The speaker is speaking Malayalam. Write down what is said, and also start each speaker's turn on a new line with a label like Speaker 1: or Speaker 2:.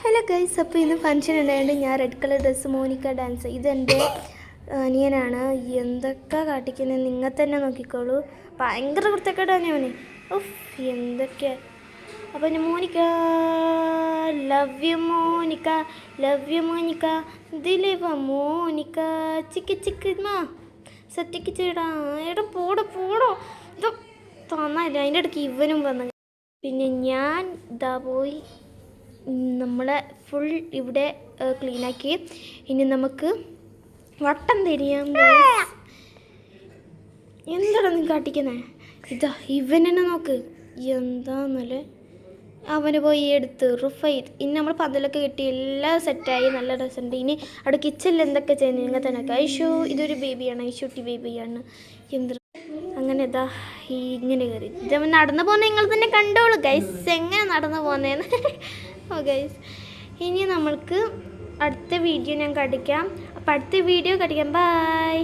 Speaker 1: ഹലോ ഗൈസ്, അപ്പോൾ ഇന്ന് ഫംഗ്ഷൻ ഉണ്ടായതുകൊണ്ട് ഞാൻ red colour dress Monica dance. ഇതെൻ്റെ അനിയനാണ്. എന്തൊക്കെ കാട്ടിക്കുന്നത് നിങ്ങൾ തന്നെ നോക്കിക്കോളൂ. ഭയങ്കര കുർത്തക്കേടാണ് അവന്. ഉഫ്, എന്തൊക്കെ. അപ്പോൾ ഞാൻ Monica love you Monica, love you Monica, ദിലീപ മോനിക്ക, ചിക്ക് ചിക്ക് മാ സത്യക്ക് ചേടാ എടാ പോടോ പോടോ. ഇത് തന്നില്ല, അതിൻ്റെ ഇടയ്ക്ക് ഇവനും വന്നു. പിന്നെ ഞാൻ ഇതാ പോയി നമ്മളെ ഫുൾ ഇവിടെ ക്ലീനാക്കി. ഇനി നമുക്ക് വട്ടം തിരിയാം. എന്താണ് നീ കാട്ടിക്കുന്നത്? ഇതാ ഇവനെന്നെ നോക്ക്, എന്താന്നല്ലേ. അവന് പോയി എടുത്ത് റുഫൈദ്. ഇനി നമ്മൾ പന്തലൊക്കെ കിട്ടി എല്ലാം സെറ്റായി, നല്ല രസമുണ്ട്. ഇനി അവിടെ കിച്ചണിൽ എന്തൊക്കെ ചെയ്യുന്നത് നിങ്ങൾ തന്നെ. ഐഷു ഇതൊരു ബേബിയാണ്, ഐഷുട്ടി ബേബിയാണ്. എന്ത് അങ്ങനെ ഇതാ ഇങ്ങനെ കയറി ഇതവൻ നടന്നു പോകുന്നത് നിങ്ങൾ തന്നെ കണ്ടോളൂ ഗൈസ്, എങ്ങനെ നടന്നു പോകുന്നതെന്ന്. ഓ ഗൈസ്, ഇനി നമ്മൾക്ക് അടുത്ത വീഡിയോ ഞാൻ കാണിക്കാം. അപ്പോൾ അടുത്ത വീഡിയോ കാണിക്കാം. ബൈ.